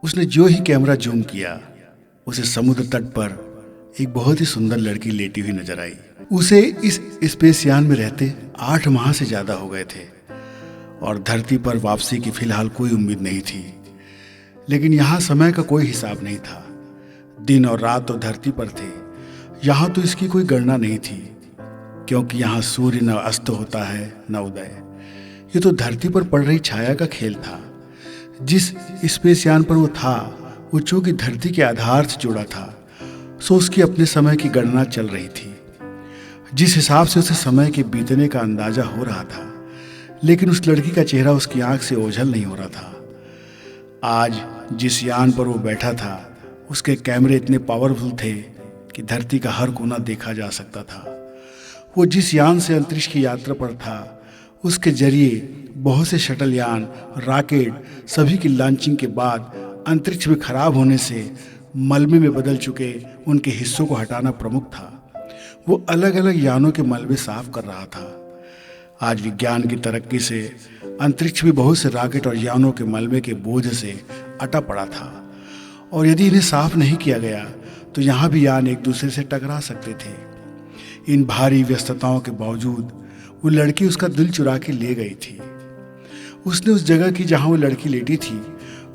उसने जो ही camera zoom किया, उसे समुद्र तट पर एक बहुत ही सुंदर लड़की लेटी हुई नजर आई। उसे इस स्पेस यान में रहते 8 माह से ज्यादा हो गए थे और धरती पर वापसी की फिलहाल कोई उम्मीद नहीं थी। लेकिन यहाँ समय का कोई हिसाब नहीं था। दिन और रात तो धरती पर थे, यहाँ तो इसकी कोई गणना नहीं थी, क्योंकि यहाँ सूर्य न अस्त होता है न उदय। ये तो धरती पर पड़ रही छाया का खेल था। जिस स्पेस यान पर वो था, वो चूंकि धरती के आधार से जुड़ा था, सो उसकी अपने समय की गणना चल रही थी, जिस हिसाब से उसे समय के बीतने का अंदाजा हो रहा था। लेकिन उस लड़की का चेहरा उसकी आंख से ओझल नहीं हो रहा था। आज जिस यान पर वो बैठा था, उसके कैमरे इतने पावरफुल थे कि धरती का हर कोना देखा जा सकता था। वो जिस यान से अंतरिक्ष की यात्रा पर था, उसके जरिए बहुत से शटल यान, रॉकेट सभी की लॉन्चिंग के बाद अंतरिक्ष में खराब होने से मलबे में बदल चुके उनके हिस्सों को हटाना प्रमुख था। वो अलग अलग यानों के मलबे साफ कर रहा था। आज विज्ञान की तरक्की से अंतरिक्ष भी बहुत से रॉकेट और यानों के मलबे के बोझ से अटा पड़ा था, और यदि इन्हें साफ नहीं किया गया तो यहाँ भी यान एक दूसरे से टकरा सकते थे। इन भारी व्यस्तताओं के बावजूद वो लड़की उसका दिल चुरा के ले गई थी। उसने उस जगह की जहाँ वो लड़की लेटी थी,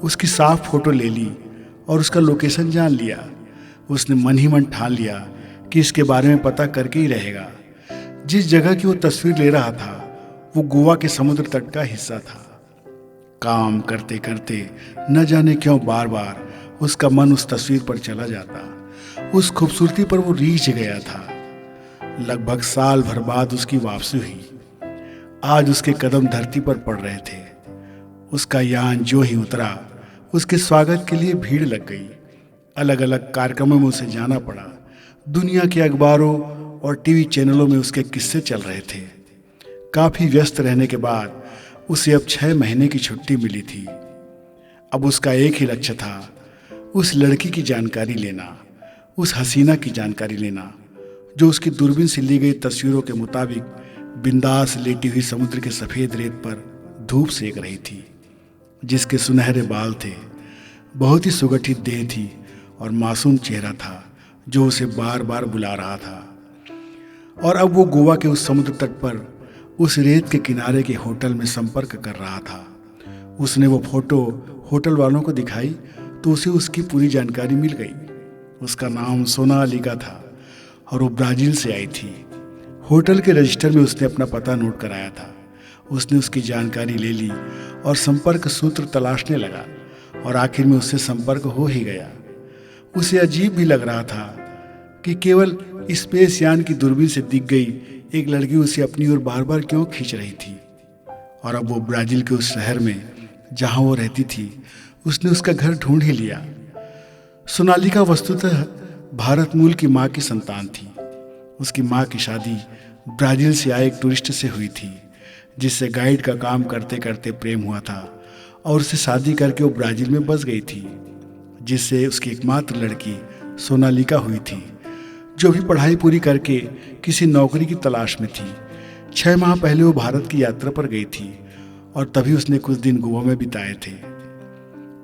उसकी साफ फोटो ले ली और उसका लोकेशन जान लिया। उसने मन ही मन ठान लिया कि इसके बारे में पता करके ही रहेगा। जिस जगह की वो तस्वीर ले रहा था, वो गोवा के समुद्र तट का हिस्सा था। काम करते करते न जाने क्यों बार बार उसका मन उस तस्वीर पर चला जाता। उस खूबसूरती पर वो रीझ गया था। लगभग साल भर बाद उसकी वापसी हुई। आज उसके कदम धरती पर पड़ रहे थे। उसका यान जो ही उतरा, उसके स्वागत के लिए भीड़ लग गई। अलग अलग कार्यक्रमों में उसे जाना पड़ा। दुनिया के अखबारों और टीवी चैनलों में उसके किस्से चल रहे थे। काफी व्यस्त रहने के बाद उसे अब 6 महीने की छुट्टी मिली थी। अब उसका एक ही लक्ष्य था, उस लड़की की जानकारी लेना, उस हसीना की जानकारी लेना जो उसकी दूरबीन से ली गई तस्वीरों के मुताबिक बिंदास लेटी हुई समुद्र के सफ़ेद रेत पर धूप सेक रही थी, जिसके सुनहरे बाल थे, बहुत ही सुगठित देह थी और मासूम चेहरा था जो उसे बार बार बुला रहा था। और अब वो गोवा के उस समुद्र तट पर उस रेत के किनारे के होटल में संपर्क कर रहा था। उसने वो फोटो होटल वालों को दिखाई तो उसे उसकी पूरी जानकारी मिल गई। उसका नाम सोनालिका था और वो ब्राज़ील से आई थी। होटल के रजिस्टर में उसने अपना पता नोट कराया था। उसने उसकी जानकारी ले ली और संपर्क सूत्र तलाशने लगा और आखिर में उससे संपर्क हो ही गया। उसे अजीब भी लग रहा था कि केवल स्पेस यान की दूरबीन से दिख गई एक लड़की उसे अपनी ओर बार बार क्यों खींच रही थी। और अब वो ब्राज़ील के उस शहर में जहाँ वो रहती थी, उसने उसका घर ढूंढ ही लिया। सोनालिका वस्तुतः भारत मूल की माँ की संतान थी। उसकी माँ की शादी ब्राज़ील से आए एक टूरिस्ट से हुई थी, जिससे गाइड का काम करते करते प्रेम हुआ था और उससे शादी करके वो ब्राज़ील में बस गई थी, जिससे उसकी एकमात्र लड़की सोनालिका हुई थी, जो भी पढ़ाई पूरी करके किसी नौकरी की तलाश में थी। 6 माह पहले वो भारत की यात्रा पर गई थी और तभी उसने कुछ दिन गोवा में बिताए थे।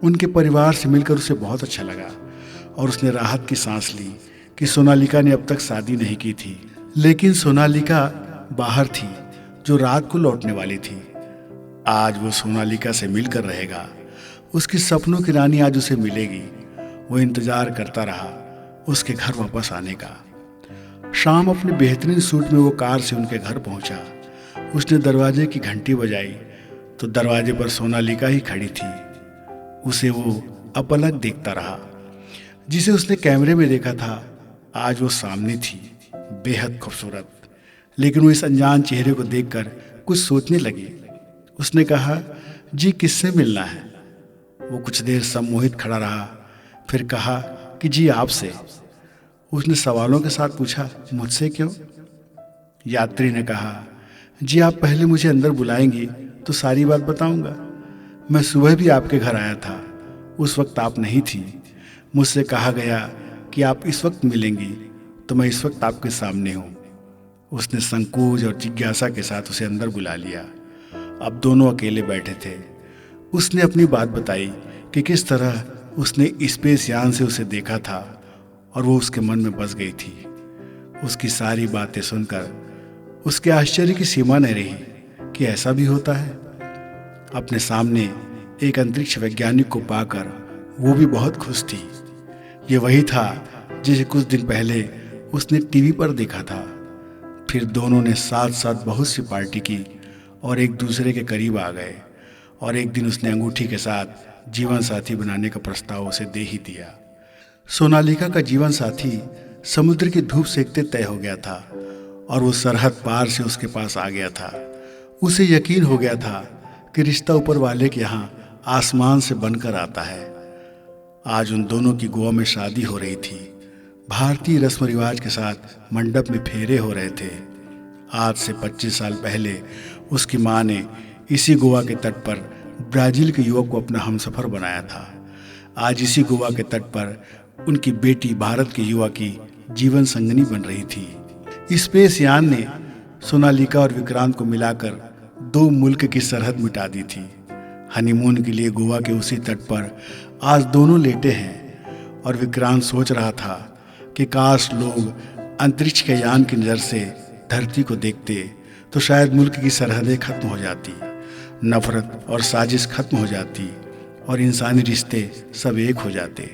उनके परिवार से मिलकर उसे बहुत अच्छा लगा और उसने राहत की सांस ली कि सोनालिका ने अब तक शादी नहीं की थी। लेकिन सोनालिका बाहर थी, जो रात को लौटने वाली थी। आज वो सोनालिका से मिलकर रहेगा। उसकी सपनों की रानी आज उसे मिलेगी। वो इंतजार करता रहा उसके घर वापस आने का। शाम अपने बेहतरीन सूट में वो कार से उनके घर पहुंचा। उसने दरवाजे की घंटी बजाई तो दरवाजे पर सोनालिका ही खड़ी थी। उसे वो अपलक देखता रहा। जिसे उसने कैमरे में देखा था, आज वो सामने थी, बेहद खूबसूरत। लेकिन वो इस अनजान चेहरे को देखकर कुछ सोचने लगी। उसने कहा, जी किससे मिलना है? वो कुछ देर सम्मोहित खड़ा रहा, फिर कहा कि जी आपसे। उसने सवालों के साथ पूछा, मुझसे क्यों? यात्री ने कहा, जी आप पहले मुझे अंदर बुलाएंगी तो सारी बात बताऊंगा। मैं सुबह भी आपके घर आया था, उस वक्त आप नहीं थी। मुझसे कहा गया कि आप इस वक्त मिलेंगी, तो मैं इस वक्त आपके सामने हूँ। उसने संकोच और जिज्ञासा के साथ उसे अंदर बुला लिया। अब दोनों अकेले बैठे थे। उसने अपनी बात बताई कि किस तरह उसने स्पेस यान से उसे देखा था और वो उसके मन में बस गई थी। उसकी सारी बातें सुनकर उसके आश्चर्य की सीमा नहीं रही कि ऐसा भी होता है। अपने सामने एक अंतरिक्ष वैज्ञानिक को पाकर वो भी बहुत खुश थी। ये वही था जिसे कुछ दिन पहले उसने टीवी पर देखा था। फिर दोनों ने साथ साथ बहुत सी पार्टी की और एक दूसरे के करीब आ गए और एक दिन उसने अंगूठी के साथ जीवन साथी बनाने का प्रस्ताव उसे दे ही दिया। सोनालिका का जीवन साथी समुद्र की धूप सेकते तय हो गया था और वो सरहद पार से उसके पास आ गया था। उसे यकीन हो गया था कि रिश्ता ऊपर वाले के यहाँ आसमान से बनकर आता है। आज उन दोनों की गोवा में शादी हो रही थी। भारतीय रस्म रिवाज के साथ मंडप में फेरे हो रहे थे। आज से 25 साल पहले उसकी माँ ने इसी गोवा के तट पर ब्राजील के युवक को अपना हमसफर बनाया था। आज इसी गोवा के तट पर उनकी बेटी भारत के युवा की जीवन संगनी बन रही थी। स्पेस यान ने सोनालिका और विक्रांत को मिलाकर 2 मुल्क की सरहद मिटा दी थी। हनीमून के लिए गोवा के उसी तट पर आज दोनों लेटे हैं और विक्रांत सोच रहा था कि काश लोग अंतरिक्ष के यान की नज़र से धरती को देखते तो शायद मुल्क की सरहदें खत्म हो जाती, नफरत और साजिश खत्म हो जाती और इंसानी रिश्ते सब एक हो जाते।